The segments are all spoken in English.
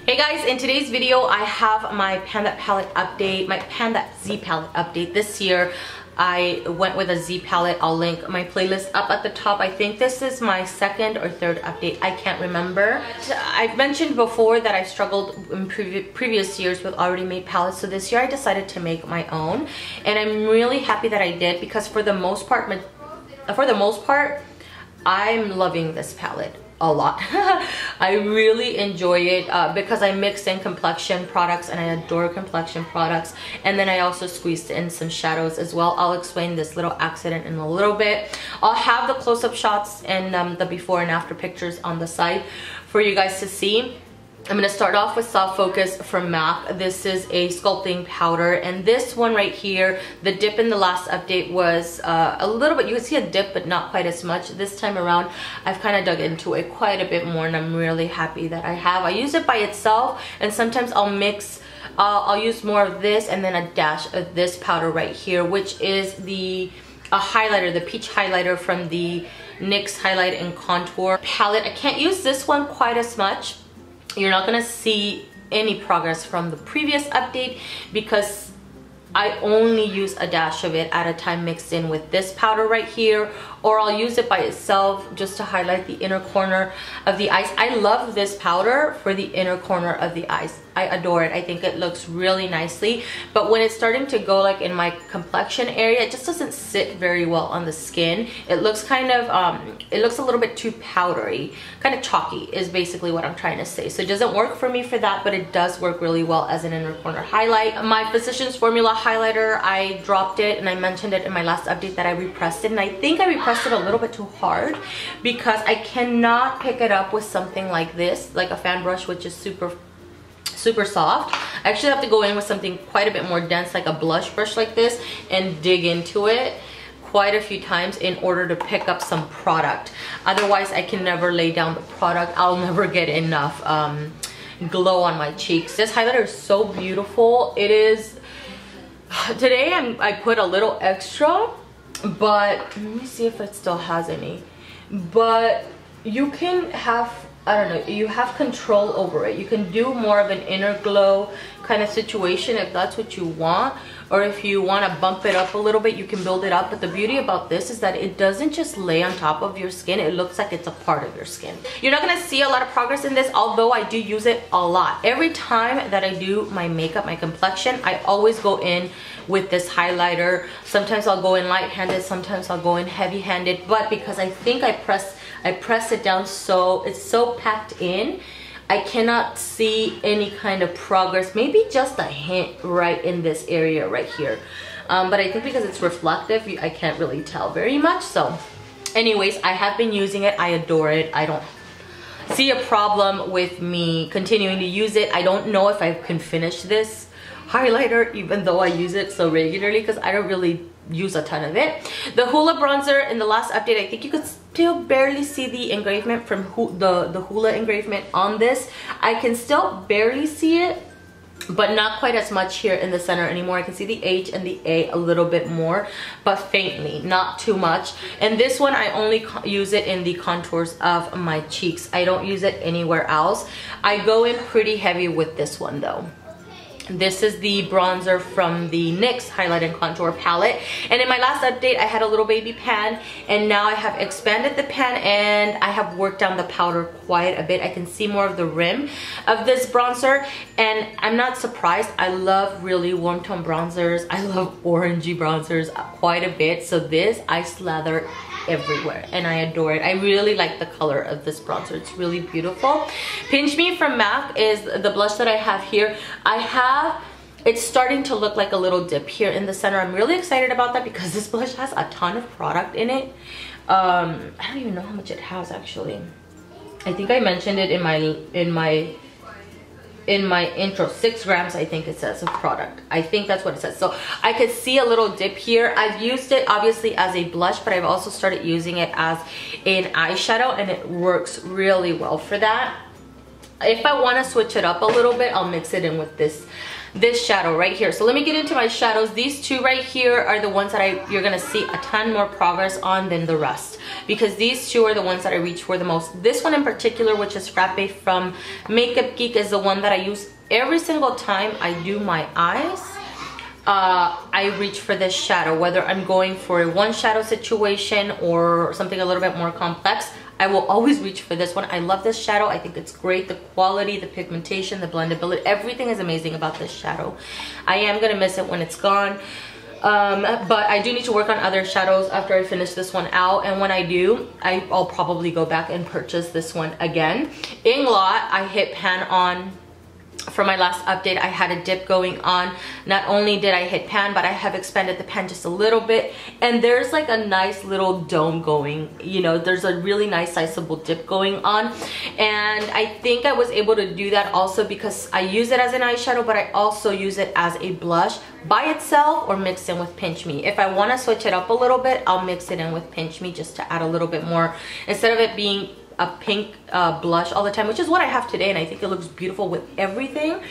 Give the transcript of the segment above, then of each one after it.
Hey guys, in today's video I have my Pan That palette update, my Pan That Z palette update. This year I went with a Z palette. I'll link my playlist up at the top. I think this is my second or third update. I can't remember. But I've mentioned before that I struggled in previous years with already made palettes. So this year I decided to make my own. And I'm really happy that I did because for the most part, I'm loving this palette a lot. I really enjoy it because I mixed in complexion products and I adore complexion products, and then I also squeezed in some shadows as well. I'll explain this little accident in a little bit. I'll have the close-up shots and the before and after pictures on the side for you guys to see. I'm going to start off with Soft Focus from MAC. This is a sculpting powder, and this one right here, the dip in the last update was a little bit, you can see a dip but not quite as much. This time around I've kind of dug into it quite a bit more, and I'm really happy that I have. I use it by itself, and sometimes I'll mix, I'll use more of this and then a dash of this powder right here, which is the highlighter, the peach highlighter from the NYX Highlight and Contour palette. I can't use this one quite as much. You're not gonna see any progress from the previous update because I only use a dash of it at a time mixed in with this powder right here, or I'll use it by itself just to highlight the inner corner of the eyes. I love this powder for the inner corner of the eyes. I adore it. I think it looks really nicely, but when it's starting to go like in my complexion area, it just doesn't sit very well on the skin. It looks kind of it looks a little bit too powdery, kind of chalky is basically what I'm trying to say. So it doesn't work for me for that, but it does work really well as an inner corner highlight. My Physicians Formula highlighter, I dropped it and I mentioned it in my last update that I repressed it, and I think I repressed it a little bit too hard because I cannot pick it up with something like this, like a fan brush, which is super soft. I actually have to go in with something quite a bit more dense, like a blush brush like this, and dig into it quite a few times in order to pick up some product. Otherwise I can never lay down the product. I'll never get enough glow on my cheeks. This highlighter is so beautiful. It is, today I put a little extra, but let me see if it still has any. But you can have, I don't know, you have control over it. You can do more of an inner glow kind of situation if that's what you want, or if you want to bump it up a little bit, you can build it up. But the beauty about this is that it doesn't just lay on top of your skin, it looks like it's a part of your skin. You're not going to see a lot of progress in this, although I do use it a lot. Every time that I do my makeup, my complexion, I always go in with this highlighter. Sometimes I'll go in light-handed, sometimes I'll go in heavy-handed, but because I think I press it down so it's so packed in, I cannot see any kind of progress. Maybe just a hint right in this area right here, but I think because it's reflective, I can't really tell very much. So anyways, I have been using it. I adore it. I don't see a problem with me continuing to use it. I don't know if I can finish this highlighter even though I use it so regularly because I don't really use a ton of it. The Hoola bronzer in the last update, I think you could still barely see the engravement from the Hoola engravement on this. I can still barely see it, but not quite as much here in the center anymore. I can see the H and the A a little bit more, but faintly, not too much. And this one, I only use it in the contours of my cheeks. I don't use it anywhere else. I go in pretty heavy with this one though. This is the bronzer from the NYX Highlight and Contour palette. And in my last update, I had a little baby pan, and now I have expanded the pan and I have worked down the powder quite a bit. I can see more of the rim of this bronzer, and I'm not surprised. I love really warm tone bronzers. I love orangey bronzers quite a bit. So this, I slather everywhere and I adore it. I really like the color of this bronzer. It's really beautiful. Pinch Me from MAC is the blush that I have here. It's starting to look like a little dip here in the center. I'm really excited about that because this blush has a ton of product in it. I don't even know how much it has actually. I think I mentioned it in my intro. 6 grams I think it says of product. I think that's what it says. So I could see a little dip here. I've used it obviously as a blush, but I've also started using it as an eyeshadow, and it works really well for that. If I want to switch it up a little bit, I'll mix it in with this this shadow right here. So let me get into my shadows. These two right here are the ones that you're gonna see a ton more progress on than the rest, because these two are the ones that I reach for the most. This one in particular, which is Frappe from Makeup Geek, is the one that I use every single time I do my eyes. I reach for this shadow, whether I'm going for a one shadow situation or something a little bit more complex. I will always reach for this one. I love this shadow. I think it's great. The quality, the pigmentation, the blendability, everything is amazing about this shadow. I am gonna miss it when it's gone. But I do need to work on other shadows after I finish this one out, and when I do, I'll probably go back and purchase this one again. Inglot, I hit pan on. For my last update, I had a dip going on. Not only did I hit pan, but I have expanded the pan just a little bit, and there's like a nice little dome going, you know, there's a really nice sizable dip going on. And I think I was able to do that also because I use it as an eyeshadow, but I also use it as a blush by itself or mixed in with Pinch Me. If I want to switch it up a little bit, I'll mix it in with Pinch Me just to add a little bit more, instead of it being a pink blush all the time, which is what I have today, and I think it looks beautiful with everything.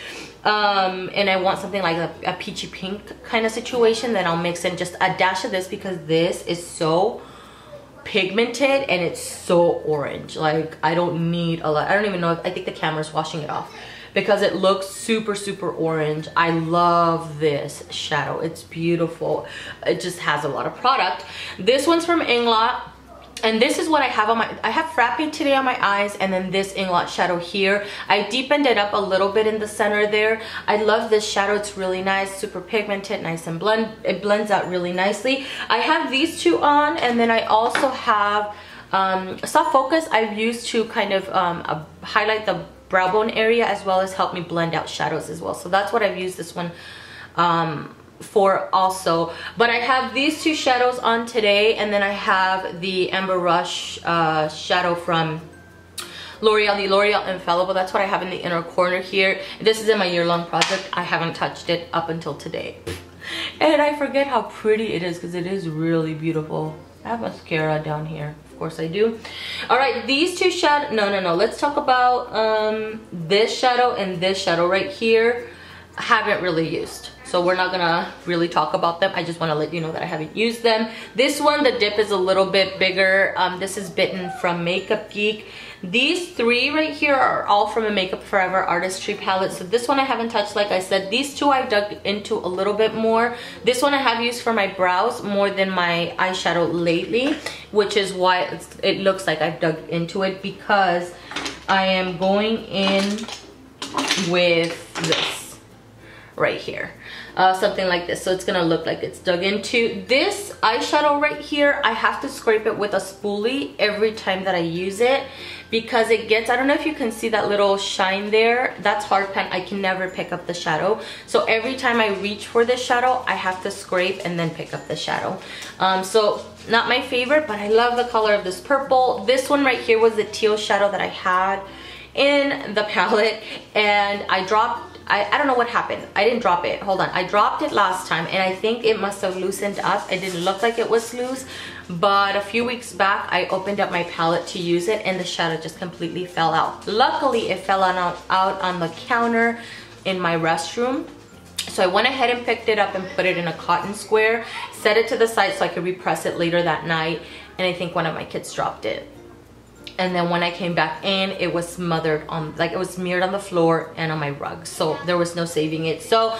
And I want something like a peachy pink kind of situation, then I'll mix in just a dash of this, because this is so pigmented and it's so orange. Like, I don't need a lot. I don't even know if, I think the camera's washing it off because it looks super orange. I love this shadow. It's beautiful. It just has a lot of product. This one's from Inglot. And this is what I have on my, I have Frappe today on my eyes, and then this Inglot shadow here. I deepened it up a little bit in the center there. I love this shadow. It's really nice, super pigmented, nice and it blends out really nicely. I have these two on, and then I also have Soft Focus I've used to kind of highlight the brow bone area, as well as help me blend out shadows as well. So that's what I've used this one for also. But I have these two shadows on today, and then I have the Amber Rush shadow from L'Oreal, the L'Oreal Infallible. That's what I have in the inner corner here. This is in my year-long project. I haven't touched it up until today, and I forget how pretty it is because it is really beautiful. I have mascara down here, of course I do. All right, these two shadows, no, let's talk about this shadow and this shadow right here. I haven't really used, so we're not gonna really talk about them. I just want to let you know that I haven't used them. This one, the dip is a little bit bigger. This is Bitten from Makeup Geek. These three right here are all from a Makeup Forever Artistry palette. So this one I haven't touched, like I said. These two I've dug into a little bit more. This one I have used for my brows more than my eyeshadow lately, which is why it looks like I've dug into it, because I am going in with this right here, something like this. So it's gonna look like it's dug into. This eyeshadow right here, I have to scrape it with a spoolie every time that I use it, because it gets, I don't know if you can see that little shine there, that's hard pan. I can never pick up the shadow, so every time I reach for this shadow, I have to scrape and then pick up the shadow. So not my favorite, but I love the color of this purple. This one right here was the teal shadow that I had in the palette, and I dropped, I don't know what happened. I didn't drop it. Hold on. I dropped it last time, and I think it must have loosened up. It didn't look like it was loose, but a few weeks back, I opened up my palette to use it, and the shadow just completely fell out. Luckily, it fell out on the counter in my restroom. So I went ahead and picked it up and put it in a cotton square, set it to the side so I could repress it later that night, and I think one of my kids dropped it. And then when I came back in, it was smothered on, like it was smeared on the floor and on my rug. So there was no saving it. So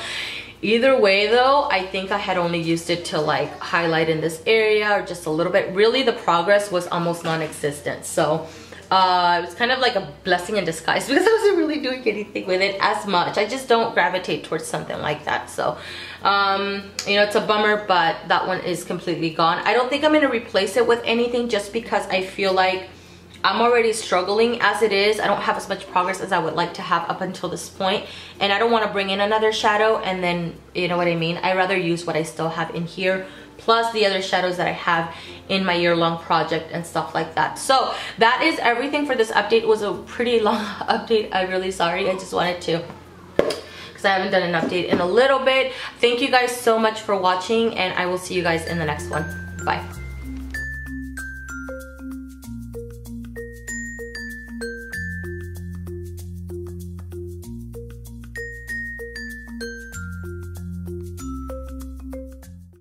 either way though, I think I had only used it to like highlight in this area or just a little bit. Really the progress was almost non-existent. So it was kind of like a blessing in disguise, because I wasn't really doing anything with it as much. I just don't gravitate towards something like that. So you know, it's a bummer, but that one is completely gone. I don't think I'm gonna replace it with anything, just because I feel like I'm already struggling as it is. I don't have as much progress as I would like to have up until this point, and I don't want to bring in another shadow and then, you know what I mean? I'd rather use what I still have in here, plus the other shadows that I have in my year-long project and stuff like that. So that is everything for this update. It was a pretty long update. I'm really sorry. I just wanted to, because I haven't done an update in a little bit. Thank you guys so much for watching, and I will see you guys in the next one. Bye.